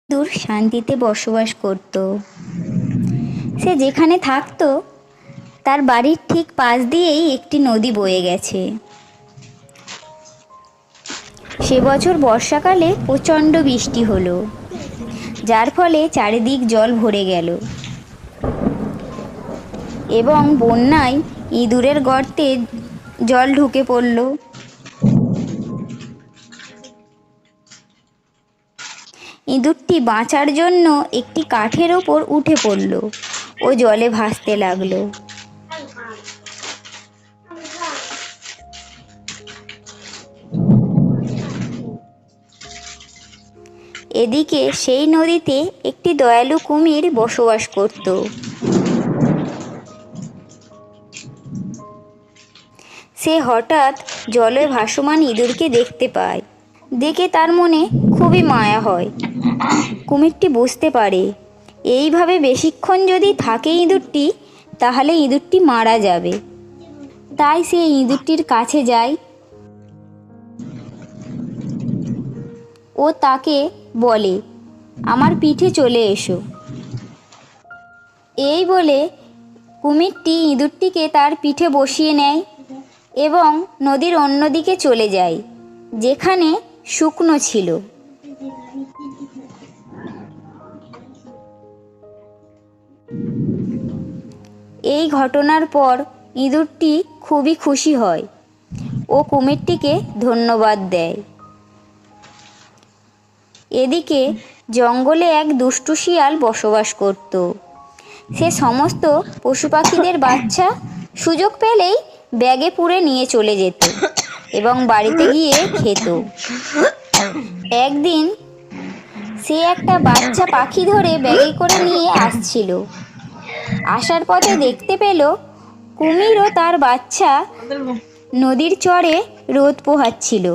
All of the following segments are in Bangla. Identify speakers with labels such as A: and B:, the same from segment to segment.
A: দূর শান্তিতে বসবাস করত। সে যেখানে থাকতো তার বাড়ির ঠিক পাশ দিয়েই একটি নদী বয়ে গেছে। সে বছর বর্ষাকালে প্রচণ্ড বৃষ্টি হলো, যার ফলে চারিদিক জল ভরে গেল এবং বন্যায় ইঁদুরের গর্তে জল ঢুকে পড়ল। ইঁদুরটি বাঁচার জন্য একটি কাঠের ওপর উঠে পড়ল ও জলে ভাসতে লাগলো। এদিকে সেই নদীতে একটি দয়ালু কুমির বসবাস করত। সে হঠাৎ জলে ভাসমান ইঁদুরকে দেখতে পায়। দেখে তার মনে খুবই মায়া হয়। কুমিরটি বুঝতে পারে এইভাবে বেশিক্ষণ যদি থাকে ইঁদুরটি, তাহলে ইঁদুরটি মারা যাবে। তাই সে ইঁদুরটির কাছে যায় ও তাকে বলে, আমার পিঠে চলে এসো। এই বলে কুমিরটি ইঁদুরটিকে তার পিঠে বসিয়ে নেয় এবং নদীর অন্যদিকে চলে যায়, যেখানে শুকনো ছিল। এই ঘটনার পর ইঁদুরটি খুবই খুশি হয় ও কুমিরটিকে ধন্যবাদ দেয়। এদিকে জঙ্গলে এক দুষ্টু শিয়াল বসবাস করত। সে সমস্ত পশু পাখিদের বাচ্চা সুযোগ পেলেই ব্যাগে পুরে নিয়ে চলে যেত এবং বাড়িতে গিয়ে খেত। একদিন সে একটা বাচ্চা পাখি ধরে ব্যাগে করে নিয়ে আসছিল। আসার পথে দেখতে পেল কুমির ও তার বাচ্চা নদীর চরে রোদ পোহাচ্ছিল।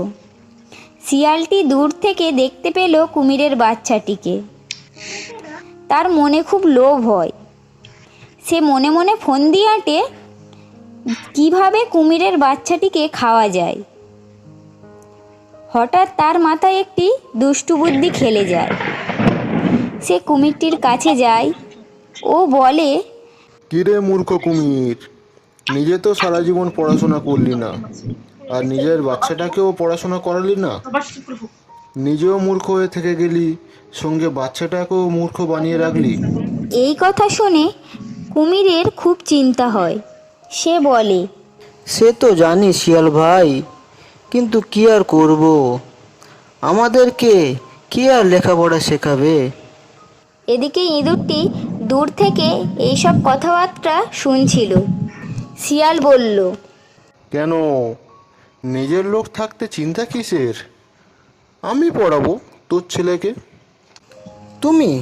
A: শিয়ালটি দূর থেকে দেখতে পেল কুমিরের বাচ্চাটিকে। তার মনে খুব লোভ হয়। সে মনে মনে ফন্দি আঁটে কিভাবে কুমিরের বাচ্চাটিকে খাওয়া যায়। হঠাৎ তার মাথায় একটি দুষ্টু বুদ্ধি খেলে যায়। সে কুমিরটির কাছে যায় ও বলে,
B: কিরে মূর্খ কুমির, নিজে তো সারা জীবন পড়াশোনা করলি না, আর নিজের বাচ্চাটাকেও পড়াশোনা করালি না। নিজেও মূর্খ হয়ে থেকে গেলি, সঙ্গে বাচ্চাটাকেও মূর্খ বানিয়ে রাখলি।
A: এই কথা শুনে কুমিরের খুব চিন্তা হয়। সে বলে,
C: সে তো জানি শিয়াল ভাই, কিন্তু কি আর করব, আমাদেরকে কি আর লেখাপড়া শেখাবে।
A: এদিকে ইঁদুরটি দূর থেকে এইসব কথাবার্তা শুনছিল। শিয়াল বলল,
B: কেন, নিজের লোক থাকতে চিন্তা কিসের? আমি পড়াবো তোর ছেলেকে।
C: তুমি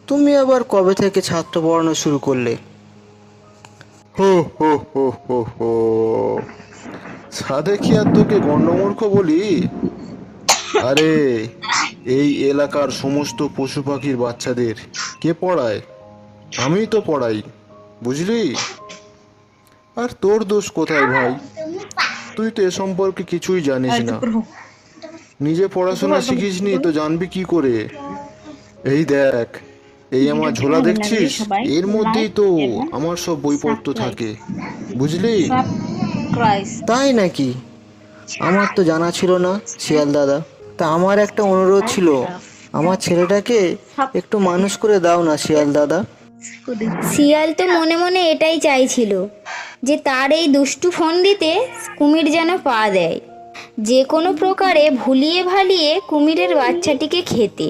C: তুমি আবার কবে থেকে ছাত্র পড়ানো শুরু করলে?
B: হো হো হো হো হো, সাধে কি আর তোকে গণ্ডমূর্খ বলি? আরে, এই এলাকার সমস্ত পশু পাখির বাচ্চাদের কে পড়ায়? আমিই তো পড়াই, বুঝলি? আর তোর দোষ কোথায় ভাই? তুই তো এ সম্পর্কে কিছুই জানিস না। নিজে পড়াশোনা শিখিসনি তো জানবি কি করে? এই দেখ, এই আমার ঝোলা দেখছিস, এর মধ্যেই তো আমার সব বইপত্র থাকে, বুঝলি?
C: তাই নাকি? আমার তো জানা ছিল না শিয়াল দাদা। তা আমার একটা অনুরোধ ছিল, আমার ছেলেটাকে একটু মানুষ করে দাও না শিয়াল দাদা।
A: শিয়াল তো মনে মনে এটাই চাইছিল যে তার এই দুষ্টু ফন্দিতে কুমির যেন পা দেয়, যে কোনো প্রকারে ভুলিয়ে ভালিয়ে কুমিরের বাচ্চাটিকে খেতে।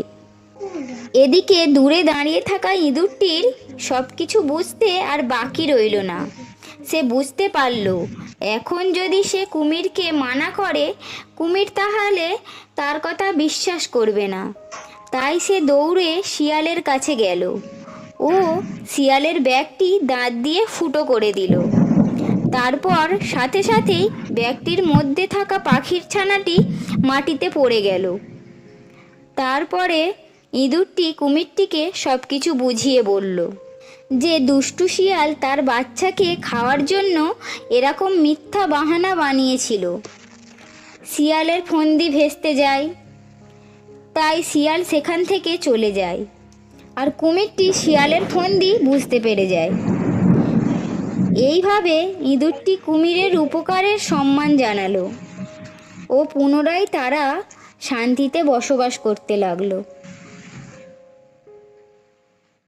A: এদিকে দূরে দাঁড়িয়ে থাকা ইঁদুরটির সব কিছু বুঝতে আর বাকি রইল না। সে বুঝতে পারল এখন যদি সে কুমিরকে মানা করে, কুমির তাহলে তার কথা বিশ্বাস করবে না। তাই সে দৌড়ে শিয়ালের কাছে গেল ও শিয়ালের ব্যাগটি দাঁত দিয়ে ফুটো করে দিল। তারপর সাথে সাথেই ব্যাগটির মধ্যে থাকা পাখির ছানাটি মাটিতে পড়ে গেল। তারপরে ইঁদুরটি কুমিরটিকে সব কিছু বুঝিয়ে বলল যে দুষ্টু শিয়াল তার বাচ্চাকে খাওয়ার জন্য এরকম মিথ্যা বাহানা বানিয়েছিল। শিয়ালের ফন্দি ভেস্তে যায়। তাই শিয়াল সেখান থেকে চলে যায়। আর কুমিরটি শিয়ালের ফন্দি বুঝতে পেরে যায়। এইভাবে ইঁদুরটি কুমিরের উপকারের সম্মান জানালো ও পুনরায় তারা শান্তিতে বসবাস করতে লাগলো।